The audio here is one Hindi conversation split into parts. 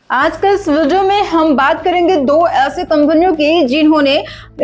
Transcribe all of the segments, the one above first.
आज के इस वीडियो में हम बात करेंगे दो ऐसे कंपनियों की जिन्होंने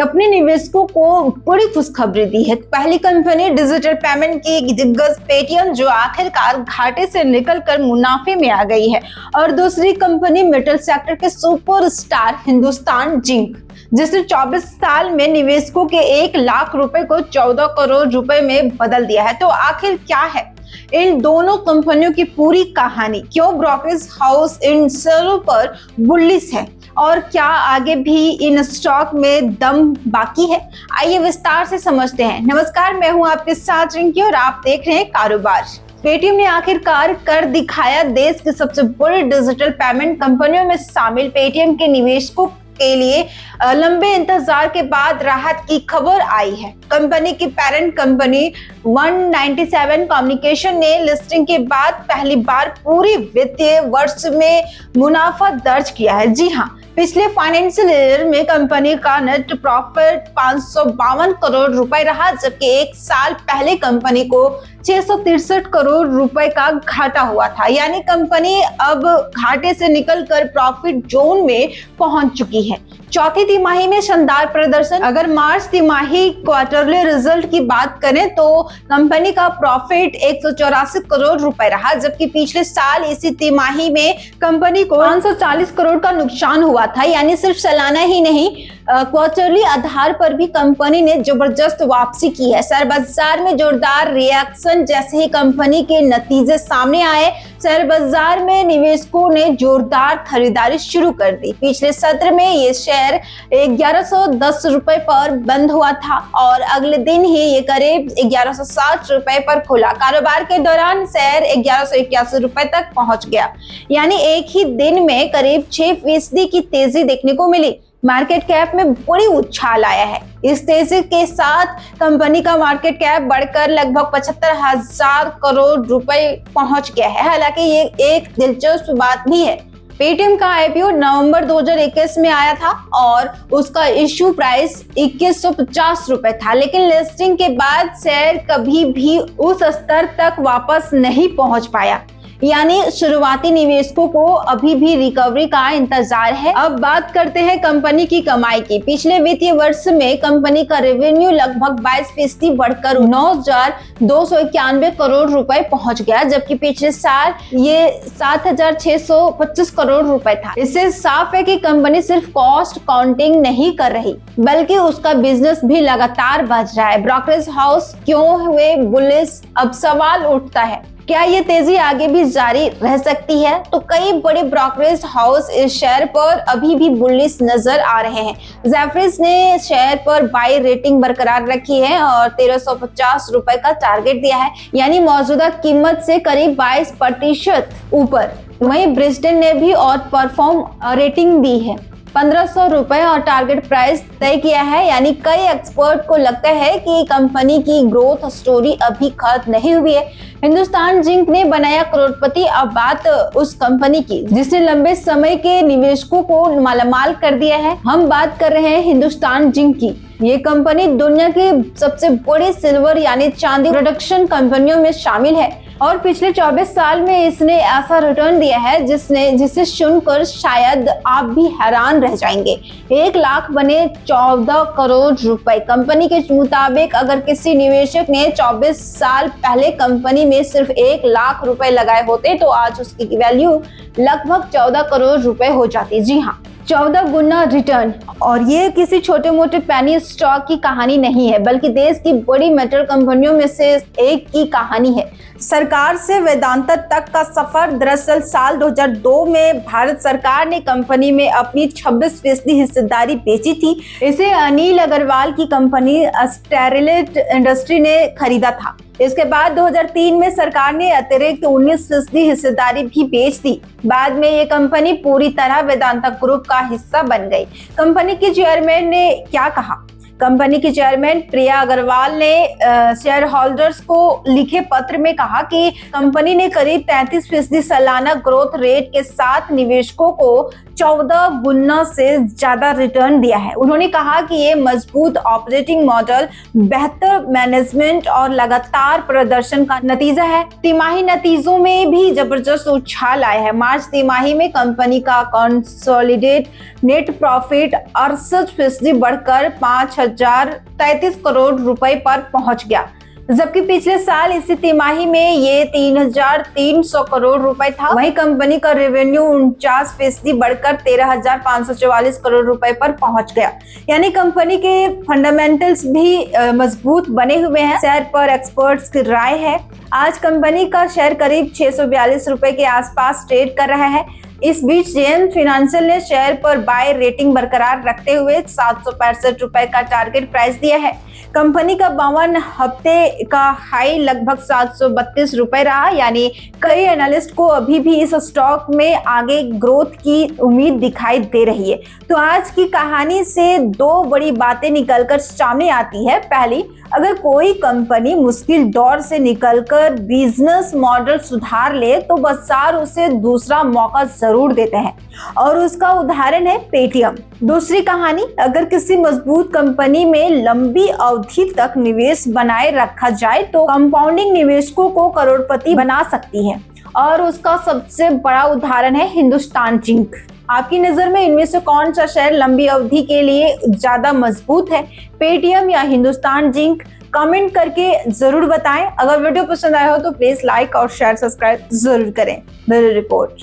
अपने निवेशकों को बड़ी खुशखबरी दी है। पहली कंपनी डिजिटल पेमेंट की दिग्गज पेटीएम जो आखिरकार घाटे से निकलकर मुनाफे में आ गई है, और दूसरी कंपनी मेटल सेक्टर के सुपरस्टार हिंदुस्तान जिंक जिसने 24 साल में निवेशकों के 1 लाख रुपए को 14 करोड़ रुपए में बदल दिया है। तो आखिर क्या है इन दोनों कंपनियों की पूरी कहानी, क्यों ब्रोकरेज हाउस इन शेयरों पर बुलिश है और क्या आगे भी इन स्टॉक में दम बाकी है, आइए विस्तार से समझते हैं। नमस्कार, मैं हूं आपके साथ रिंकी और आप देख रहे हैं कारोबार। पेटीएम ने आखिरकार कर दिखाया। देश की सबसे बड़ी डिजिटल पेमेंट कंपनियों में शामिल पेटीएम के निवेशकों के लिए लंबे इंतजार के बाद राहत की खबर आई है। कंपनी की पेरेंट कंपनी 197 कम्युनिकेशन ने लिस्टिंग के बाद पहली बार पूरी वित्तीय वर्ष में मुनाफा दर्ज किया है। जी हां, पिछले फाइनेंशियल ईयर में कंपनी का नेट प्रॉफिट 552 करोड़ रुपए रहा, जबकि एक साल पहले कंपनी को 663 करोड़ रुपए का घाटा हुआ था। यानी कंपनी अब घाटे से निकलकर प्रॉफिट जोन में पहुंच चुकी है। चौथी तिमाही में शानदार प्रदर्शन। अगर मार्च तिमाही क्वार्टरली रिजल्ट की बात करें तो कंपनी का प्रॉफिट 184 करोड़ रुपए रहा, जबकि पिछले साल इसी तिमाही में कंपनी को 540 करोड़ का नुकसान हुआ था। यानी सिर्फ सालाना ही नहीं, क्वार्टरली आधार पर भी कंपनी ने जबरदस्त वापसी की है। शेयर बाजार में जोरदार रिएक्शन जैसे ही कंपनी के नतीजे सामने आए, शेयर बाजार में निवेशकों ने जोरदार खरीदारी शुरू कर दी। पिछले सत्र में ये शेयर 1110 रुपए पर बंद हुआ था और अगले दिन ही ये करीब 1160 रुपए पर खुला। कारोबार के दौरान शेयर 1181 रुपए तक पहुंच गया। यानी एक ही दिन में करीब 6% की तेजी देखने को मिली। मार्केट कैप में बड़ी उछाल आया है। इस तेजी के साथ कंपनी का मार्केट कैप बढ़कर लगभग 75,000 करोड़ रुपए पहुंच गया है। हालांकि ये एक दिलचस्प बात भी है। पेटीएम का आईपीओ नवंबर 2021 में आया था और उसका इश्यू प्राइस 2150 रुपए था, लेकिन लिस्टिंग के बाद शेयर कभी भी उस स्तर तक वापस नहीं पहुंच पाया। यानी शुरुआती निवेशकों को अभी भी रिकवरी का इंतजार है। अब बात करते हैं कंपनी की कमाई की। पिछले वित्तीय वर्ष में कंपनी का रेवेन्यू लगभग 22% बढ़कर 9,291 करोड़ रुपए पहुंच गया, जबकि पिछले साल ये 7,625 करोड़ रुपए था। इससे साफ है कि कंपनी सिर्फ कॉस्ट काउंटिंग नहीं कर रही, बल्कि उसका बिजनेस भी लगातार बढ़ रहा है। ब्रोकरेज हाउस क्यों हुए बुलिश? अब सवाल उठता है, क्या ये तेजी आगे भी जारी रह सकती है? तो कई बड़े ब्रोकरेज हाउस इस शेयर पर अभी भी बुलिश नजर आ रहे हैं। जेफरीज ने शेयर पर बाई रेटिंग बरकरार रखी है और 1350 रुपए का टारगेट दिया है, यानी मौजूदा कीमत से करीब 22% ऊपर। वहीं ब्रिजटन ने भी और परफॉर्म रेटिंग दी है, 1500 रुपए और टारगेट प्राइस तय किया है। यानी कई एक्सपर्ट को लगता है कि कंपनी की ग्रोथ स्टोरी अभी खत्म नहीं हुई है। हिंदुस्तान जिंक ने बनाया करोड़पति। अब बात उस कंपनी की जिसने लंबे समय के निवेशकों को मालामाल कर दिया है। हम बात कर रहे हैं हिंदुस्तान जिंक की। ये कंपनी दुनिया की सबसे बड़ी सिल्वर यानी चांदी प्रोडक्शन कंपनियों में शामिल है और पिछले 24 साल में इसने ऐसा रिटर्न दिया है जिसे सुनकर शायद आप भी हैरान रह जाएंगे। 1 लाख बने 14 करोड़ रुपए। कंपनी के मुताबिक अगर किसी निवेशक ने 24 साल पहले कंपनी में सिर्फ 1 लाख रुपए लगाए होते तो आज उसकी वैल्यू लगभग 14 करोड़ रुपए हो जाती। जी हाँ, 14 गुना रिटर्न। और ये किसी छोटे मोटे पेनी स्टॉक की कहानी नहीं है, बल्कि देश की बड़ी मेटल कंपनियों में से एक की कहानी है। सरकार से वेदांता तक का सफर। दरअसल साल 2002 में भारत सरकार ने कंपनी में अपनी 26% हिस्सेदारी बेची थी। इसे अनिल अग्रवाल की कंपनी स्टेरिलाइट इंडस्ट्री ने खरीदा था। इसके बाद 2003 में सरकार ने अतिरिक्त 19% हिस्सेदारी भी बेच दी। बाद में ये कंपनी पूरी तरह वेदांता ग्रुप का हिस्सा बन गई। कंपनी के चेयरमैन ने क्या कहा? कंपनी के चेयरमैन प्रिया अग्रवाल ने शेयर होल्डर्स को लिखे पत्र में कहा कि कंपनी ने करीब 33% सालाना ग्रोथ रेट के साथ निवेशकों को 14 गुना से ज्यादा रिटर्न दिया है। उन्होंने कहा कि ये मजबूत ऑपरेटिंग मॉडल, बेहतर मैनेजमेंट और लगातार प्रदर्शन का नतीजा है। तिमाही नतीजों में भी जबरदस्त उछाल आया है। मार्च तिमाही में कंपनी का कंसोलिडेट नेट प्रॉफिट 68% बढ़कर 5,033 करोड़ रुपए पर पहुंच गया, जबकि पिछले साल इसी तिमाही में ये 3,300 करोड़ रुपए था। वहीं कंपनी का रेवेन्यू 49% बढ़कर 13,544 करोड़ रुपए पर पहुंच गया। यानी कंपनी के फंडामेंटल्स भी मजबूत बने हुए हैं। शेयर पर एक्सपर्ट्स की राय है, आज कंपनी का शेयर करीब 642 रुपए के आसपास ट्रेड कर रहा है। इस बीच जेएम फाइनेंशियल ने शेयर पर बाय रेटिंग बरकरार रखते हुए 765 रुपए का टारगेट प्राइस दिया है। कंपनी का 52 हफ्ते का हाई लगभग 732 रुपए रहा, यानी कई एनालिस्ट को अभी भी इस स्टॉक में आगे ग्रोथ की उम्मीद दिखाई दे रही है। तो आज की कहानी से दो बड़ी बातें निकलकर सामने आती है। पहली, अगर कोई कंपनी मुश्किल दौर से निकलकर बिजनेस मॉडल सुधार ले तो बाजार उसे दूसरा मौका जरूर देते हैं, और उसका उदाहरण है पेटीएम। दूसरी कहानी, अगर किसी मजबूत कंपनी में लंबी अवधि तक निवेश बनाए रखा जाए तो कंपाउंडिंग निवेशकों को करोड़पति बना सकती है, और उसका सबसे बड़ा उदाहरण है हिंदुस्तान जिंक। आपकी नजर में इनमें से कौन सा शेयर लंबी अवधि के लिए ज्यादा मजबूत है, पेटीएम या हिंदुस्तान जिंक? कमेंट करके जरूर बताएं। अगर वीडियो पसंद आया हो तो प्लीज लाइक और शेयर, सब्सक्राइब जरूर करें। Bureau report.